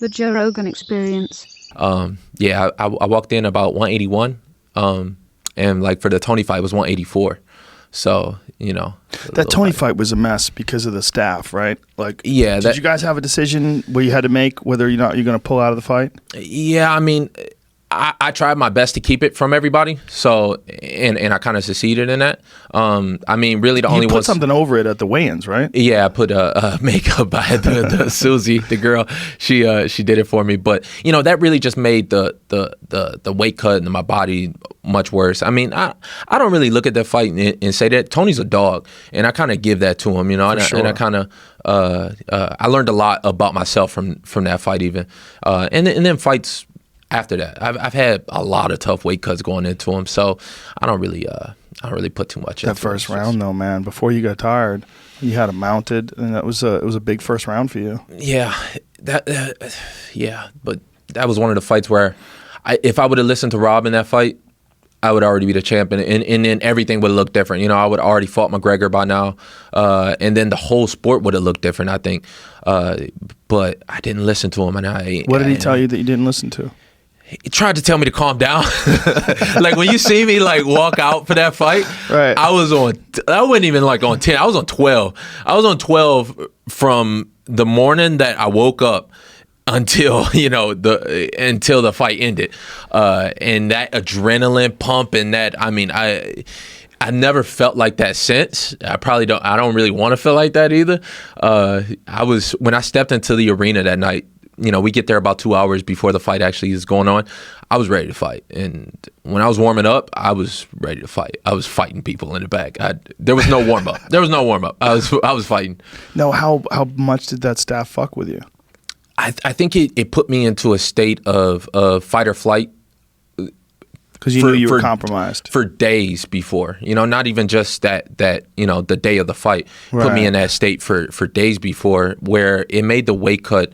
The Joe Rogan Experience. Yeah, I walked in about 181, and like for the Tony fight it was 184. So, you know. That Tony fight was a mess because of the Staph, right? Like, yeah. Did you guys have a decision where you had to make whether or not you're going to pull out of the fight? Yeah, I mean, I tried my best to keep it from everybody. So, and I kind of succeeded in that. I mean, really the only one. You put something over it at the weigh-ins, right? Yeah, I put makeup. I had the Susie, the girl. She did it for me. But you know, that really just made the weight cut in my body much worse. I mean, I don't really look at that fight and say that Tony's a dog, and I kind of give that to him. You know, and I kind of I learned a lot about myself from that fight even, and then fights. After that, I've had a lot of tough weight cuts going into them, so I don't really put too much. That first round, though, man, before you got tired, you had it mounted, and it was a big first round for you. Yeah, yeah, but that was one of the fights where, if I would have listened to Rob in that fight, I would already be the champion, and then everything would look different. You know, I would already fought McGregor by now, and then the whole sport would have looked different, I think. But I didn't listen to him, and What did he tell you that you didn't listen to? He tried to tell me to calm down. Like when you see me like walk out for that fight, right. I wasn't even like on 10. I was on 12. I was on 12 from the morning that I woke up until, you know, until the fight ended. And that adrenaline pump and that, I mean, I never felt like that since. I don't really want to feel like that either. When I stepped into the arena that night, you know, we get there about 2 hours before the fight actually is going on. I was ready to fight. And when I was warming up, I was ready to fight. I was fighting people in the back. There was no warm up. I was fighting. No, how much did that Staph fuck with you? I think it put me into a state of fight or flight. Because you knew you were compromised. For days before. You know, not even just that you know, the day of the fight. Right. Put me in that state for days before, where it made the weight cut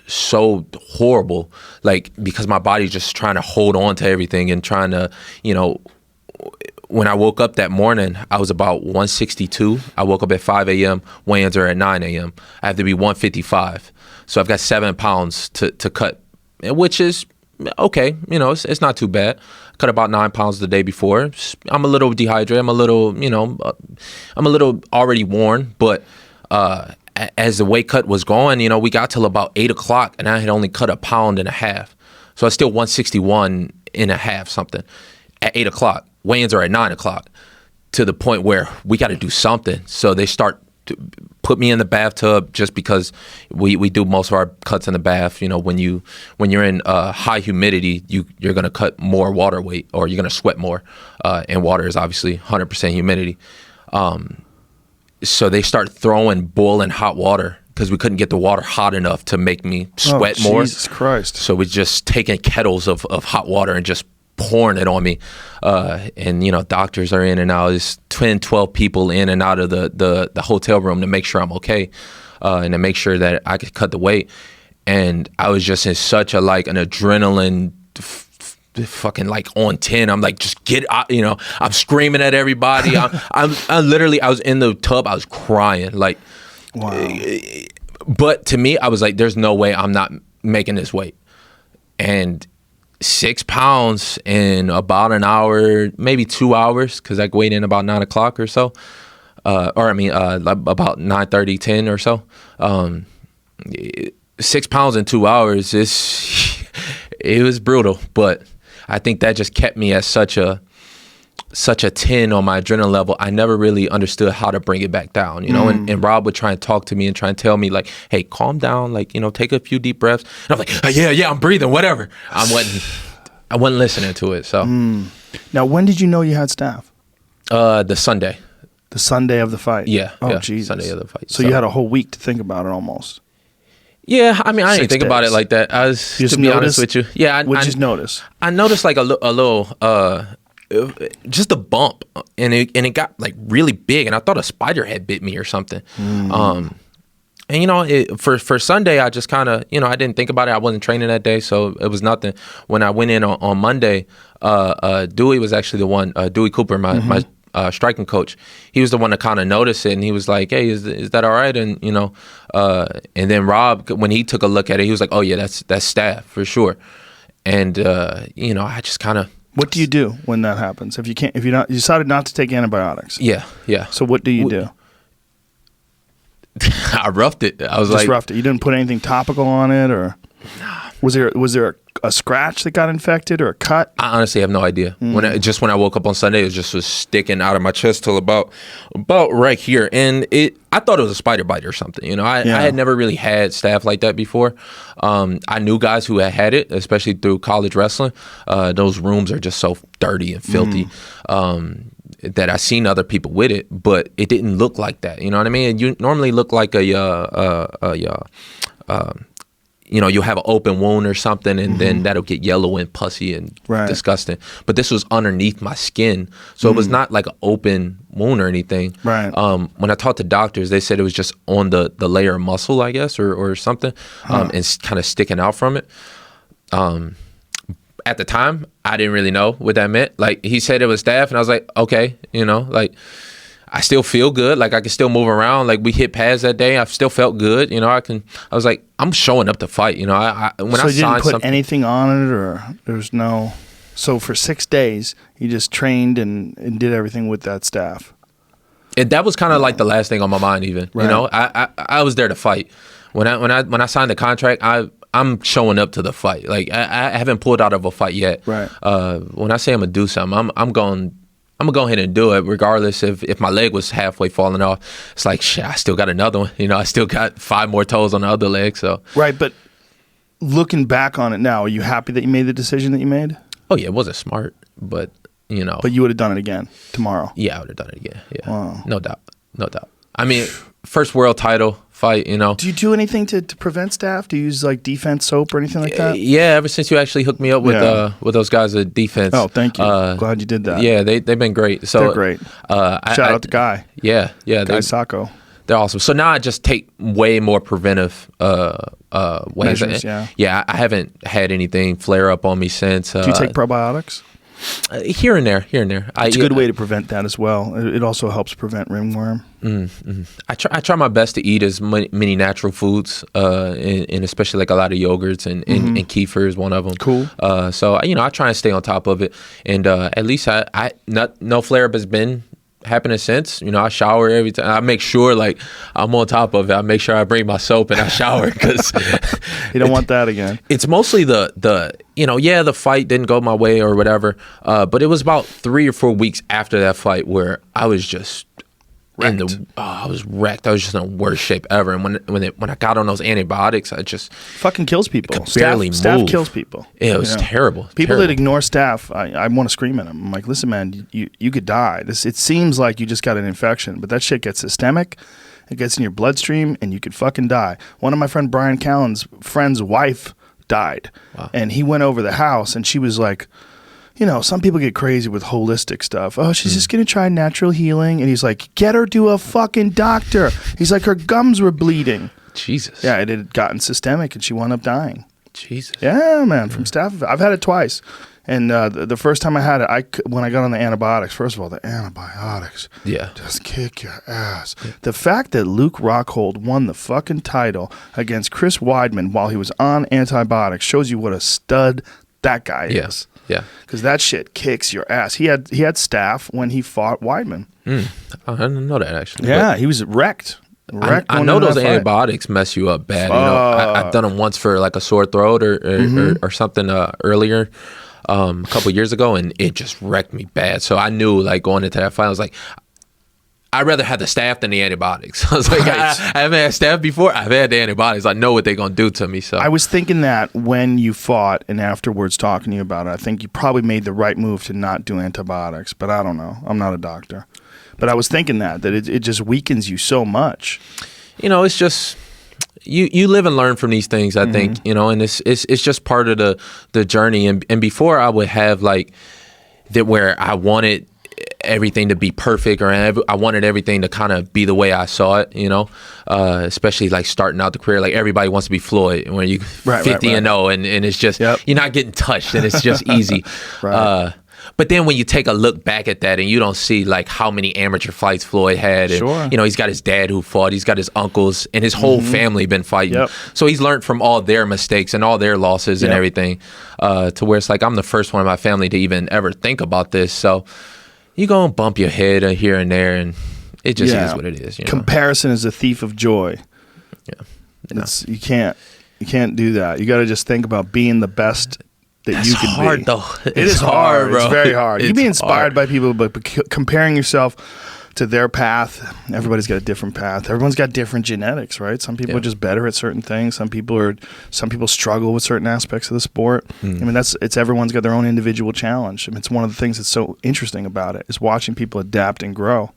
so horrible, like, because my body's just trying to hold on to everything and trying to, you know, when I woke up that morning, I was about 162. I woke up at 5 a.m. Weigh-ins are at 9 a.m. I have to be 155. So I've got 7 pounds to cut, which is okay. You know, it's not too bad. Cut about 9 pounds the day before. I'm a little dehydrated. I'm a little, you know, I'm a little already worn, but as the weight cut was going, you know, we got till about 8 o'clock and I had only cut 1.5 pounds. So I was still 161 and a half something at 8 o'clock. Weigh-ins are at 9 o'clock, to the point where we got to do something. So they start to put me in the bathtub, just because we do most of our cuts in the bath. You know, when you're in high humidity, you're going to cut more water weight, or you're going to sweat more. And water is obviously 100% humidity. So they start throwing boiling hot water, because we couldn't get the water hot enough to make me sweat more. Jesus Christ. So we just taking kettles of hot water and just pouring it on me. And, you know, doctors are in and out. There's 10, 12 people in and out of the hotel room to make sure I'm okay, and to make sure that I could cut the weight. And I was just in such an adrenaline fucking like on 10. I'm like, just get out, you know, I'm screaming at everybody. I literally, I was in the tub, I was crying, like, wow. But to me, I was like, there's no way I'm not making this weight. And 6 pounds in about an hour, maybe 2 hours, because I weighed in about 9 o'clock or so, about 9:30, 10 or so. 6 pounds in 2 hours, it was brutal, but I think that just kept me at such a 10 on my adrenaline level. I never really understood how to bring it back down, you know. And Rob would try and talk to me and try and tell me, like, hey, calm down, like, you know, take a few deep breaths. And I'm like, yeah, I'm breathing, whatever. I wasn't listening to it. So now, when did you know you had Staph? The Sunday. The Sunday of the fight? Yeah. Oh, Jesus. Sunday of the fight. So you had a whole week to think about it almost. Yeah, I mean, I didn't think about it like that. I was, to be honest with you. Yeah, What'd you notice? I noticed like a little, just a bump, and it got like really big, and I thought a spider had bit me or something. And you know, for Sunday, I just kind of, you know, I didn't think about it. I wasn't training that day, so it was nothing. When I went in on Monday, Dewey was actually the one. Dewey Cooper, my striking coach, he was the one to kind of notice it, and he was like, "Hey, is that all right?" And and then Rob, when he took a look at it, he was like, "Oh yeah, that's Staph for sure." And I just kind of. What do you do when that happens? If you decided not to take antibiotics. Yeah. So what do you do? I roughed it. I was just like, roughed it. You didn't put anything topical on it, or was there a scratch that got infected or a cut? I honestly have no idea. When I woke up on Sunday, it was sticking out of my chest till about right here, and I thought it was a spider bite or something. I had never really had staph like that before. I knew guys who had it, especially through college wrestling. Those rooms are just so dirty and filthy. That I seen other people with it, but it didn't look like that. You know what I mean? You normally look like you'll have an open wound or something, and then that'll get yellow and pussy and disgusting. But this was underneath my skin, so it was not like an open wound or anything. Right. When I talked to doctors, they said it was just on the layer of muscle, I guess, or something, and kind of sticking out from it. At the time, I didn't really know what that meant. Like, he said it was staph, and I was like, okay, like, I still feel good. Like, I can still move around. Like, we hit pads that day. I still felt good. I was like, I'm showing up to fight. When so I you signed didn't put something, anything on it, or there's no. So for 6 days, you just trained and did everything with that staph. and that was kind of like the last thing on my mind. Even I was there to fight. When I signed the contract, I'm showing up to the fight. Like, I haven't pulled out of a fight yet. Right. When I say I'm gonna do something, I'm gonna go ahead and do it, regardless if my leg was halfway falling off. It's like, shit, I still got another one. I still got 5 more toes on the other leg. So right, but looking back on it now, are you happy that you made the decision that you made? Oh yeah, it wasn't smart, but But you would have done it again tomorrow. Yeah, I would have done it again. Yeah, wow. No doubt. I mean, first world title fight. Do you do anything to prevent staph? Do you use like defense soap or anything like that? Yeah, ever since you actually hooked me up with those guys at defense. Oh, thank you. Glad you did that. Yeah, they've been great. So they're great. Shout out to Guy. Yeah, Guy Sacco. They're awesome. So now I just take way more preventive ways. Measures, yeah. I haven't had anything flare up on me since. Do you take probiotics? Here and there. It's a good way to prevent that as well. It also helps prevent ringworm. Mm-hmm. I try my best to eat as many natural foods, and especially like a lot of yogurts and kefir is one of them. Cool. So I try and stay on top of it, and at least no flare up has been happening since. I shower every time. I make sure like I'm on top of it. I make sure I bring my soap and I shower because you don't want that again. It's mostly the the fight didn't go my way or whatever, but it was about 3 or 4 weeks after that fight where I was just wrecked. I was wrecked. I was just in the worst shape ever. And when I got on those antibiotics, I just fucking kills people. Barely move. Staph kills people. Yeah, it was terrible. People that ignore staph, I want to scream at them. I'm like, listen, man, you could die. It seems like you just got an infection, but that shit gets systemic. It gets in your bloodstream, and you could fucking die. One of my friend Brian Callen's friend's wife died, and he went over the house, and she was like, some people get crazy with holistic stuff. Oh, she's just going to try natural healing. And he's like, get her to a fucking doctor. He's like, her gums were bleeding. Jesus. Yeah, it had gotten systemic and she wound up dying. Jesus. Yeah, man, from staph. I've had it twice. And the first time I had it, when I got on the antibiotics, first of all, the antibiotics just kick your ass. Yeah. The fact that Luke Rockhold won the fucking title against Chris Weidman while he was on antibiotics shows you what a stud that guy is. Yeah, because that shit kicks your ass. He had staph when he fought Weidman. I didn't know that actually. Yeah, he was wrecked. I know those antibiotics mess you up bad. I've done them once for like a sore throat or something earlier, a couple years ago, and it just wrecked me bad. So I knew like going into that fight, I was like, I'd rather have the staph than the antibiotics. I was like, I haven't had staph before. I've had the antibiotics. I know what they're going to do to me. So I was thinking that when you fought and afterwards talking to you about it, I think you probably made the right move to not do antibiotics. But I don't know. I'm not a doctor. But I was thinking that it just weakens you so much. It's just you live and learn from these things, I think, and it's just part of the journey. And before I would have like that where I wanted everything to be perfect, or I wanted everything to kind of be the way I saw it, especially like starting out the career. Like everybody wants to be Floyd when you 50-0 and it's just you're not getting touched and it's just easy. But then when you take a look back at that and you don't see like how many amateur fights Floyd had, and Sure. you know, he's got his dad who fought, he's got his uncles, and his whole family been fighting. Yep. So he's learned from all their mistakes and all their losses and Yep. everything, to where it's like I'm the first one in my family to even ever think about this. So you go and bump your head here and there, and it just is what it is. You know? Comparison is a thief of joy. Yeah. It's, you can't do that. You got to just think about being the best that That's you can hard, be. though. It is hard, bro. It's very hard. You It's be inspired hard. by people, but comparing yourself to their path, everybody's got a different path. Everyone's got different genetics, right? Some people are just better at certain things. Some people struggle with certain aspects of the sport. I mean, everyone's got their own individual challenge. I mean, it's one of the things that's so interesting about it is watching people adapt and grow.